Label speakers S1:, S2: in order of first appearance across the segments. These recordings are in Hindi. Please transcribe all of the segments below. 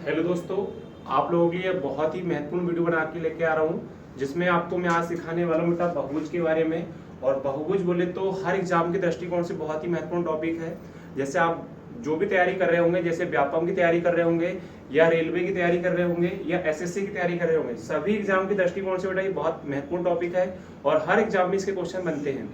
S1: हेलो दोस्तों, आप लोगों के लिए बहुत ही महत्वपूर्ण वीडियो बना के लेके आ रहा हूँ, जिसमें आपको मैं आज सिखाने वाला हूँ बेटा बहुभुज के बारे में। और बहुभुज बोले तो हर एग्जाम के दृष्टिकोण से बहुत ही महत्वपूर्ण टॉपिक है। जैसे आप जो भी तैयारी कर रहे होंगे, जैसे व्यापम की तैयारी कर रहे होंगे या रेलवे की तैयारी कर रहे होंगे या एसएससी की तैयारी कर रहे होंगे, सभी एग्जाम के दृष्टिकोण से बेटा ये बहुत महत्वपूर्ण टॉपिक है और हर एग्जाम में इसके क्वेश्चन बनते हैं।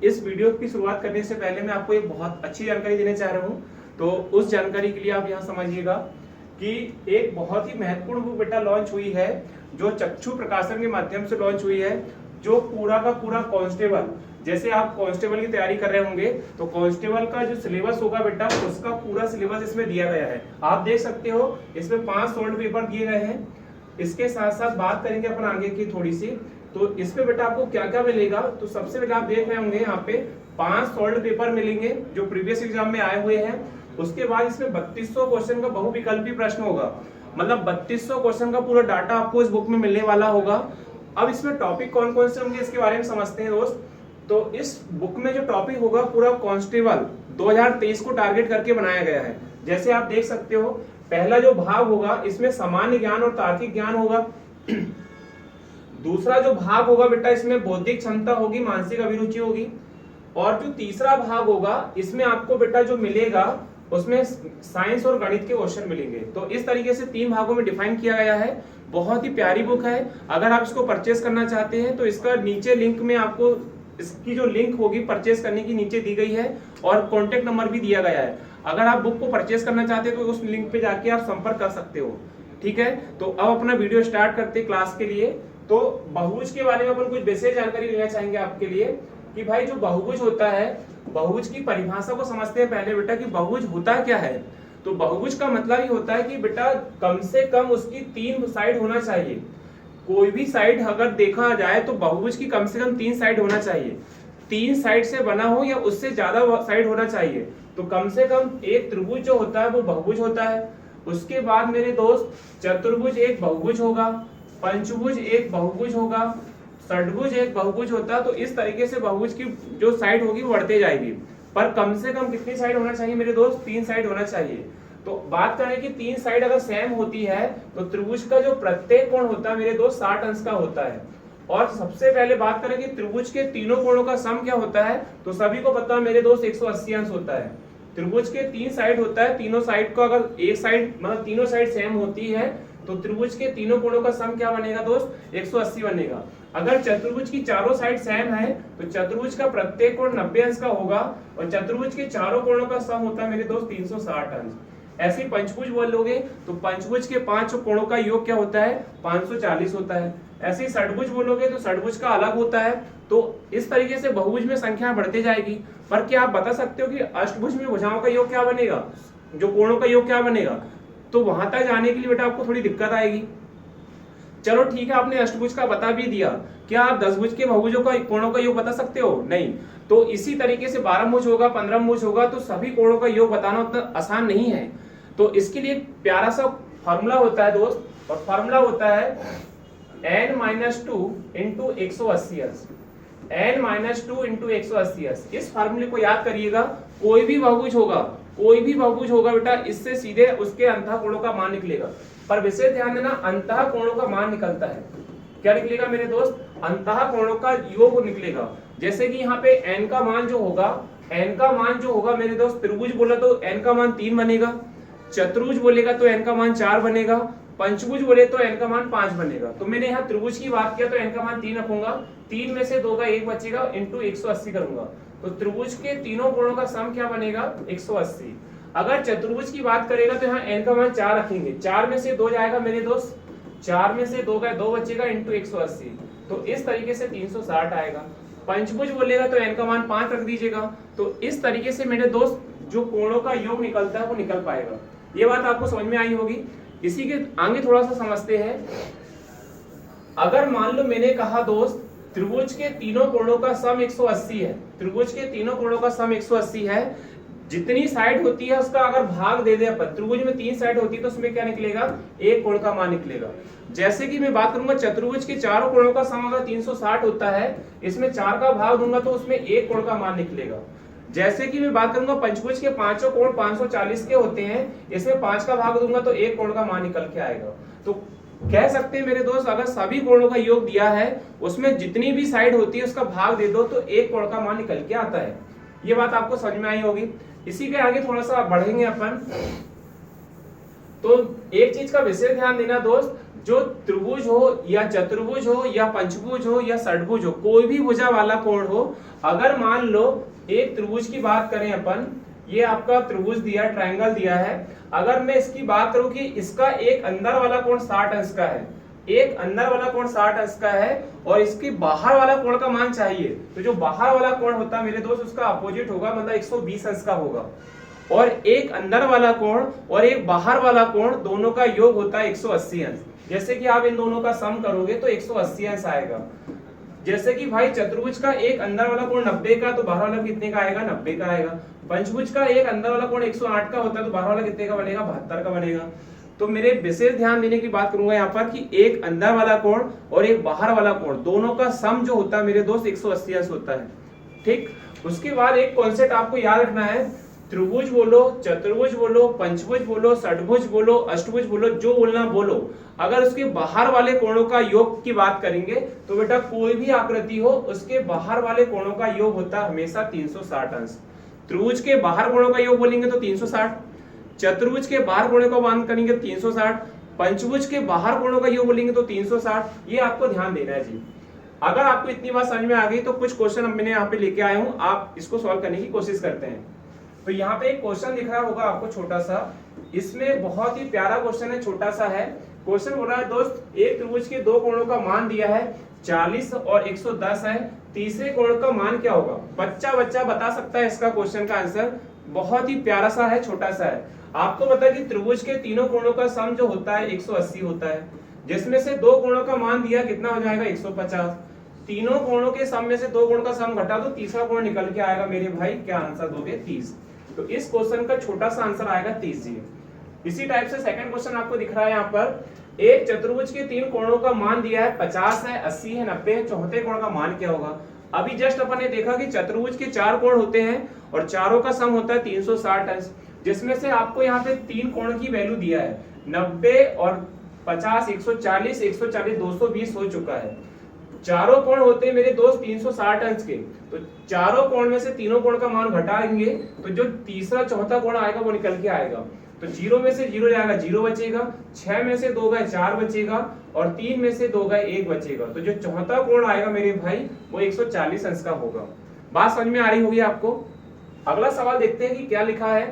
S1: इस वीडियो की शुरुआत करने से पहले मैं आपको एक बहुत अच्छी जानकारी देने चाह रहा हूँ। तो उस जानकारी के लिए आप यहाँ समझिएगा कि एक बहुत ही महत्वपूर्ण बुक बेटा लॉन्च हुई है, जो चक्षु प्रकाशन के माध्यम से लॉन्च हुई है, जो पूरा का पूरा कांस्टेबल, जैसे आप कांस्टेबल की तैयारी कर रहे होंगे तो कांस्टेबल का जो सिलेबस होगा बेटा, उसका पूरा सिलेबस इसमें दिया गया है। आप देख सकते हो इसमें 5 सॉल्व पेपर दिए गए हैं। इसके साथ साथ बात करेंगे अपन आगे की थोड़ी सी, तो इसमें बेटा आपको क्या क्या मिलेगा। तो सबसे पहले आप देख रहे होंगे यहाँ पे 5 सॉल्व पेपर मिलेंगे जो प्रीवियस एग्जाम में आए हुए हैं। उसके बाद इसमें 3200 क्वेश्चन का बहुविकल्पी प्रश्न होगा, मतलब 3200 क्वेश्चन का पूरा डाटा आपको इस बुक में मिलने वाला होगा। अब इसमें टॉपिक कौन कौन से होंगे इसके बारे में समझते हैं दोस्त। तो इस बुक में जो टॉपिक होगा पूरा कांस्टेबल 2023 को टारगेट करके बनाया गया है। जैसे आप देख सकते हो पहला जो भाग होगा इसमें सामान्य ज्ञान और तार्किक ज्ञान होगा। दूसरा जो भाग होगा बेटा इसमें बौद्धिक क्षमता होगी, मानसिक अभिरुचि होगी। और जो तीसरा भाग होगा इसमें आपको बेटा जो मिलेगा उसमें साइंस और गणित के क्वेश्चन मिलेंगे। तो इस तरीके से 3 भागों में डिफाइन किया गया है। बहुत ही प्यारी बुक है। अगर आप इसको परचेस करना चाहते हैं तो इसका नीचे लिंक में आपको इसकी जो लिंक होगी परचेस करने की नीचे दी गई है और कॉन्टेक्ट नंबर भी दिया गया है। अगर आप बुक को परचेस करना चाहते हैं तो उस लिंक पे जाके आप संपर्क कर सकते हो। ठीक है, तो अब अपना वीडियो स्टार्ट करते हैं क्लास के लिए। तो बहुभुज के बारे में अपन कुछ बेसिक जानकारी लेना चाहेंगे आपके लिए कि भाई जो बहुभुज होता है, बहुभुज की परिभाषा को समझते हैं पहले बेटा कि बहुभुज होता क्या है। तो बहुभुज का मतलब ही होता है कि बेटा कम से कम उसकी 3 साइड होना चाहिए। कोई भी साइड अगर देखा जाए तो बहुभुज की कम से कम 3 साइड होना चाहिए। 3 साइड से बना हो या उससे ज्यादा साइड होना चाहिए। तो कम से कम एक त्रिभुज जो होता है वो बहुभुज होता है। उसके बाद मेरे दोस्त चतुर्भुज एक बहुभुज होगा, पंचभुज एक बहुभुज होगा, षटभुज एक बहुभुज होता है। तो इस तरीके से बहुभुज की जो साइड होगी वो बढ़ते जाएगी। पर कम से कम कितनी साइड होना चाहिए मेरे दोस्त? 3 साइड होना चाहिए। तो बात करें कि 3 साइड अगर सेम होती है तो त्रिभुज का जो प्रत्येक कोण होता है मेरे दोस्त 60 अंश का होता है। और सबसे पहले बात करें कि त्रिभुज के तीनों कोणों का सम क्या होता है, तो सभी को पता है मेरे दोस्त 180 अंश होता है। त्रिभुज के 3 साइड होता है, तीनों साइड को अगर एक साइड मतलब तीनों साइड सेम होती है तो त्रिभुज के तीनों कोणों का सम क्या बनेगा दोस्त? 180 बनेगा। अगर चतुर्भुज की चारों साइड सेम है तो चतुर्भुज का प्रत्येक कोण 90 अंश का होगा और चतुर्भुज के चारों कोणों का सम होता है मेरे दोस्त 360 अंश। ऐसे पंचभुज बोलोगे तो पंचभुज के 5 कोणों का योग क्या होता है? 540 होता है। ऐसे ही षटभुज बोलोगे तो षटभुज का अलग होता है। तो इस तरीके से बहुभुज में संख्या बढ़ती जाएगी। पर क्या आप बता सकते हो कि अष्टभुज में भुजाओं का योग क्या बनेगा, जो कोणों का योग क्या बनेगा? तो वहां तक जाने के लिए बेटा आपको थोड़ी दिक्कत आएगी। चलो ठीक है, आपने अष्टभुज का बता भी दिया, क्या आप 10 भुज के बहुभुजों का कोणों का योग बता सकते हो? नहीं। तो इसी तरीके से 12 भुज होगा, 15 भुज होगा, तो सभी कोणों का योग बताना उतना आसान नहीं है। तो इसके लिए प्यारा सा फॉर्मूला होता है दोस्त, और फॉर्मूला होता है n-2 × 180 अंश। n-2 × 180 अंश। इस फार्मूले को याद करिएगा। कोई भी बहुभुज होगा बेटा, इससे सीधे उसके अंतः कोणों का मान निकलेगा। पर विशेष ध्यान देना, अंतः कोणों का मान निकलता है। क्या निकलेगा मेरे दोस्त? अंतः कोणों का योग निकलेगा। जैसे कि यहाँ पे n का मान जो होगा मेरे दोस्त, त्रिभुज बोला तो n का मान 3 बनेगा, चतुर्भुज बोलेगा तो n का मान 4 बनेगा, पंचभुज बोले तो n का मान 5 बनेगा। तो मैंने यहाँ त्रिभुज की बात किया तो n का मान 3 रखूंगा, 3 में से 2 का 1 बचेगा, इंटू 180 करूंगा। तो त्रिभुज के तीनों कोणों का सम क्या बनेगा? 180। अगर चतुर्भुज की बात करेगा तो यहाँ n का मान 4 रखेंगे, 4 में से 2 जाएगा मेरे दोस्त, 4 में से 2 का 2 बचेगा, इंटू 180। तो इस तरीके से 360 आएगा। पंचभुज बोलेगा तो n का मान 5 रख दीजिएगा। तो इस तरीके से मेरे दोस्त जो कोणों का योग निकलता है वो निकल पाएगा। ये बात आपको समझ में आई होगी। इसी के आगे थोड़ा सा समझते हैं। अगर मान लो मैंने कहा दोस्त त्रिभुज के तीनों कोणों का सम 180 है, त्रिभुज के तीनों कोणों का सम 180 है, जितनी साइड होती है उसका अगर भाग दे दे अपन, त्रिभुज में 3 साइड होती है तो उसमें क्या निकलेगा? एक कोण का मान निकलेगा। जैसे कि मैं बात करूंगा चतुर्भुज के चारों कोणों का सम अगर 360 होता है, इसमें 4 का भाग दूंगा तो उसमें एक कोण का मान निकलेगा। जैसे कि मैं बात करूंगा पंचभुज के पांचों कोण 540 के होते हैं, इसमें 5 का भाग दूंगा तो एक कोण का मान निकल के आएगा। तो कह सकते हैं मेरे दोस्त, अगर सभी कोणों का योग दिया है, उसमें जितनी भी साइड होती है उसका भाग दे दो तो एक कोण का मान निकल के आता है। ये बात आपको समझ में आई होगी। इसी के आगे थोड़ा सा बढ़ेंगे अपन। तो एक चीज का विशेष ध्यान देना दोस्त, जो त्रिभुज हो या चतुर्भुज हो या पंचभुज हो या षटभुज हो, कोई भी भुजा वाला कोण हो, अगर मान लो एक त्रिभुज की बात करें अपन, ये आपका त्रिभुज दिया, ट्रायंगल दिया है, अगर मैं इसकी बात करूं कि इसका एक अंदर वाला कोण 60 अंश का है, एक अंदर वाला कोण 60 अंश का है और इसकी बाहर वाला कोण का मान चाहिए, तो जो बाहर वाला कोण होता है मेरे दोस्त उसका अपोजिट होगा, मतलब 120 अंश का होगा। और एक अंदर वाला कोण और एक बाहर वाला कोण दोनों का योग होता है 180 अंश। जैसे कि आप इन दोनों का सम करोगे तो 180 अंश आएगा। जैसे कि भाई चतुर्भुज का एक अंदर वाला कोण 90 का, तो बाहर वाला कितने का आएगा? 90 का आएगा। पंचभुज का एक अंदर वाला कोण 108 का होता है, तो बाहर वाला कितने का बनेगा? 72 का बनेगा। तो मेरे विशेष ध्यान देने की बात करूंगा यहाँ पर कि एक अंदर वाला कोण और एक बाहर वाला कोण दोनों का सम जो होता है मेरे दोस्त 180 अंश होता है। ठीक, उसके बाद एक कॉन्सेप्ट आपको याद रखना है, त्रिभुज बोलो, चतुर्भुज बोलो, पंचभुज बोलो, षटभुज बोलो, अष्टभुज बोलो, जो बोलना बोलो, अगर उसके बाहर वाले कोणों का योग की बात करेंगे तो बेटा कोई भी आकृति हो उसके बाहर वाले कोणों का योग होता है हमेशा 360 अंश। त्रिभुज के बाहर कोणों का योग बोलेंगे तो 360, चतुर्भुज के बाहर कोणों का मान करेंगे 360, पंचभुज के बाहर कोणों का योग बोलेंगे तो 360। ये आपको ध्यान देना है जी। अगर आपको इतनी बात समझ में आ गई तो कुछ क्वेश्चन मैंने यहाँ पे लेके आया हूँ, आप इसको सॉल्व करने की कोशिश करते हैं। तो यहाँ पे एक क्वेश्चन दिख रहा होगा आपको छोटा सा, इसमें बहुत ही प्यारा क्वेश्चन है, छोटा सा है। क्वेश्चन बोल रहा है दोस्त, एक त्रिभुज के दो कोणों का मान दिया है 40 और 110 है, तीसरे कोण का मान क्या होगा? बच्चा बता सकता है इसका क्वेश्चन का आंसर। बहुत ही प्यारा सा है, छोटा सा है। आपको पता है कि त्रिभुज के तीनों कोणों का सम जो होता है 180 होता है, जिसमें से दो कोणों का मान दिया कितना हो जाएगा? 150। तीनों कोणों के सम में से दो कोण का सम घटा दो, तीसरा कोण निकल के आएगा मेरे भाई, क्या आंसर दोगे? 30। तो इस क्वेश्चन का छोटा सा आंसर आएगा 30 जी। इसी टाइप से सेकंड क्वेश्चन आपको दिख रहा है यहाँ पर, एक चतुर्भुज के तीन कोणों का मान दिया है 50 है, 80 है, 90 है, चौथे कोण का मान क्या होगा? अभी जस्ट अपन ने देखा कि चतुर्भुज के चार कोण होते हैं और चारों का सम होता है 360 अंश, जिसमें से आपको यहाँ पे तीन कोण की वैल्यू दिया है 90 और 50, 140, 140, 220 हो चुका है। चारों कोण होते हैं मेरे दोस्त 360 अंश के, तो चारों कोण में से तीनों कोण का मान घटाएंगे तो जो तीसरा चौथा कोण आएगा वो निकल के आएगा। तो 0 में से 0 जाएगा, 0 बचेगा, 6 में से 2 गए 4 बचेगा और 3 में से 2 गए 1 बचेगा। तो जो चौथा कोण आएगा मेरे भाई वो 140 अंश का होगा। बात समझ में आ रही होगी आपको। अगला सवाल देखते हैं कि क्या लिखा है।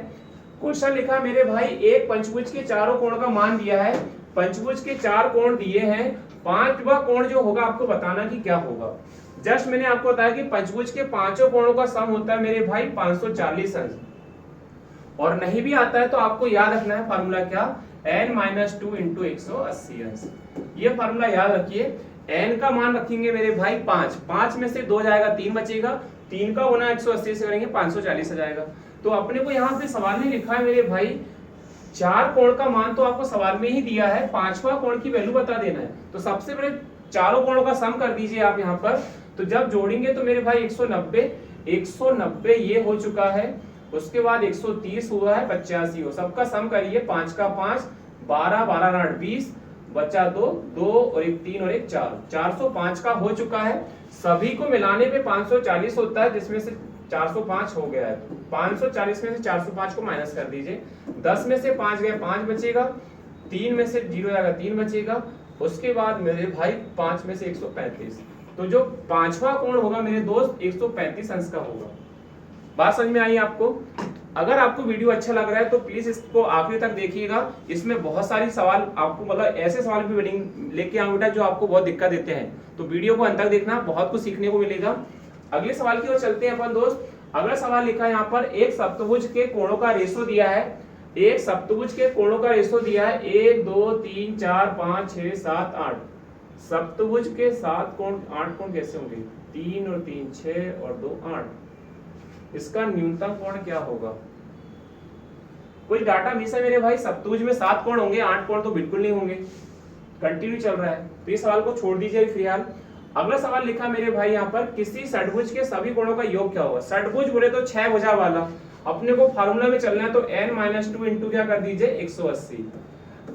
S1: क्वेश्चन लिखा है मेरे भाई, एक पंचभुज के चारों कोण का मान दिया है, पंचभुज के चार कोण दिए हैं, पांचवा कोण जो होगा आपको बताना कि क्या होगा। जस्ट मैंने आपको बताया कि पंचभुज के पांचों कोणों का सम होता है मेरे भाई 540 अंश, और नहीं भी आता है तो आपको याद रखना है फार्मूला क्या? n-2 × 180 अंश। ये फार्मूला याद रखिए। n का मान रखेंगे मेरे भाई 5, 5 में से 2 जाएगा, 3 बचेगा, 3 का गुना 180 से करेंगे 540 आ जाएगा। तो अपने को यहाँ पे सवाल में लिखा है मेरे भाई, चार कोण का मान तो आपको सवाल में ही दिया है, पांचवा कोण की वैल्यू बता देना है। तो सबसे पहले चारों कोणों का सम कर दीजिए आप यहाँ पर। तो जब जोड़ेंगे तो मेरे भाई 190 ये हो चुका है, उसके बाद 130 हुआ है, 85 हो, सबका सम करिए, 5 का 5, 12, 12 8 20, बचा 2 और 1 3 और 1 4, 405 का हो चुका है। सभी को मिलाने पे 540 होता है, जिसमें से 405 हो गया है। 540 में से 405 को माइनस कर दीजिए, 10 में से 5 गए 5 बचेगा, 3 में से 0 जाएगा 3 बचेगा, उसके बाद मेरे भाई 5 में से 135। तो जो पांचवा कोण होगा मेरे दोस्त 135 अंश का होगा। बात समझ में आई आपको? अगर आपको वीडियो अच्छा लग रहा है तो प्लीज इसको आखिरी तक देखिएगा। इसमें बहुत सारी सवाल आपको, मतलब ऐसे सवाल भी लेके आऊं बेटा जो आपको बहुत दिक्कत देते हैं, तो वीडियो को अंत तक देखना, बहुत कुछ सीखने को मिलेगा। अगले सवाल की ओर चलते हैं अपन दोस्त। अगला सवाल लिखा है यहाँ पर, एक सप्तभुज के कोणों का रेशो दिया है, एक सप्तभुज के कोणों का रेशो दिया है 1 2 3 4 5 6 7 8। सप्तभुज के 7 कोण 8 कोण कैसे होंगे? 3 और 3 6 और 2 8। इसका न्यूनतम कोण क्या होगा? कोई डाटा मिस है मेरे भाई? सप्तभुज में 7 कोण होंगे, 8 कोण तो बिल्कुल नहीं होंगे। कंटिन्यू चल रहा है, तो ये सवाल को छोड़ दीजिए फिलहाल। अगला सवाल लिखा मेरे भाई यहाँ पर, किसी षटभुज के सभी कोणों का योग क्या होगा। षटभुज बोले तो 6 भुजा वाला, अपने को फार्मूला में चलना है तो n-2 इंटू क्या कर दीजिए 180।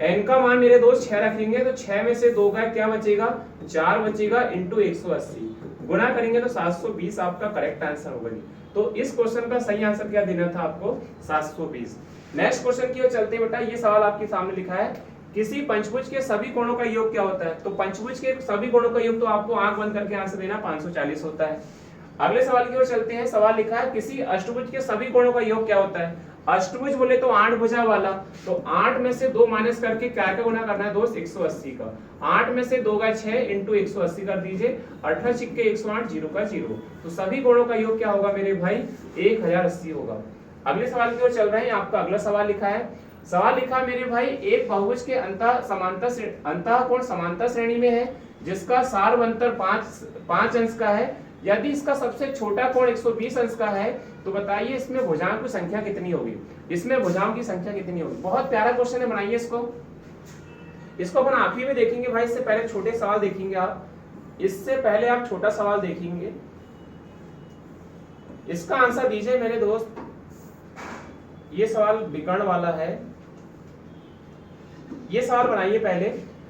S1: n का मान मेरे दोस्त 6 रखेंगे तो 6 में से 2 का क्या बचेगा 4 बचेगा इंटू 180, गुणा करेंगे तो 720 आपका करेक्ट आंसर होगा। तो इस क्वेश्चन का सही आंसर क्या देना था आपको 720। नेक्स्ट क्वेश्चन की ओर चलते हैं बेटा, ये सवाल आपके सामने लिखा है, किसी पंचभुज के सभी कोणों का योग क्या होता है। तो पंचभुज के सभी कोणों का योग तो आपको आंख बंद करके आंसर देना 540 होता है। अगले सवाल की ओर चलते हैं, सवाल लिखा है, किसी अष्टभुज के सभी कोणों का योग क्या होता है। अष्टभुज बोले तो 8 भुजा वाला, तो 8 में से 2 माइनस करके क्या का गुना करना है दोस्त 180 का। 8 में से 2 का 6 इंटू 180 कर दीजिए, 18 छिक्के 108, 0 का 0। तो सभी कोणों का योग क्या होगा मेरे भाई 1080 होगा। अगले सवाल की ओर चल रहे हैं, आपका अगला सवाल लिखा है, सवाल लिखा मेरे भाई, एक बहुभुज के अंतः कोण समांतर श्रेणी में है जिसका सार्वंतर 5 अंश का है, यदि इसका सबसे छोटा कोण 120 अंश का है तो बताइए इसमें भुजाओं की संख्या कितनी होगी। इसमें भुजाओं की संख्या कितनी होगी। बहुत प्यारा क्वेश्चन है, बनाइए इसको अपन आखिरी में देखेंगे भाई, इससे पहले छोटे सवाल देखेंगे आप, इससे पहले आप छोटा सवाल देखेंगे, इसका आंसर दीजिए मेरे दोस्त। ये सवाल विकर्ण वाला है, ये सवाल बनाइए पहले।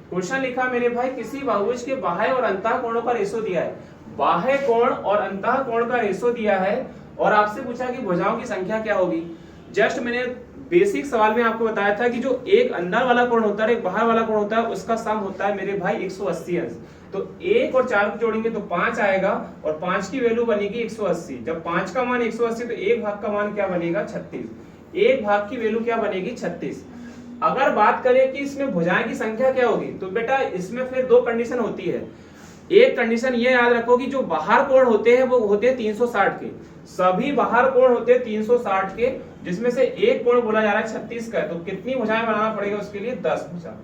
S1: क्वेश्चन लिखा मेरे भाई, किसी बहुभुज के बाह्य और अंतः कोणों का रेशो दिया है, बाह्य कोण और अंतः कोण का रेशो दिया है और आपसे पूछा कि भुजाओं की संख्या क्या होगी। जस्ट मैंने बेसिक सवाल में आपको बताया था कि जो एक अंदर वाला कोण होता है एक बाहर वाला कोण होता है उसका सम होता है मेरे भाई 180 अंश। तो 1 और 4 को जोड़ेंगे तो 5 आएगा और 5 की वैल्यू बनेगी 180। जब 5 का मान 180 तो 1 भाग का मान क्या बनेगा 36, 1 भाग की वैल्यू क्या बनेगी 36। अगर बात करें कि इसमें भुजाएं की संख्या क्या होगी तो बेटा इसमें फिर 2 कंडीशन होती है। एक कंडीशन ये याद रखो कि जो बाहर कोण होते हैं वो होते हैं 360 के, सभी बाहर कोण होते हैं 360 के, जिसमें से एक कोण बोला जा रहा है 36 का है। तो कितनी भुजाएं बनाना पड़ेगा उसके लिए 10 भुजा।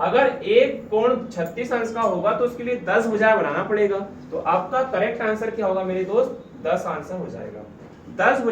S1: अगर एक कोण 36 अंश का होगा तो उसके लिए 10 भुजाएं बनाना पड़ेगा। तो आपका करेक्ट आंसर क्या होगा मेरे दोस्त 10 आंसर हो जाएगा। 10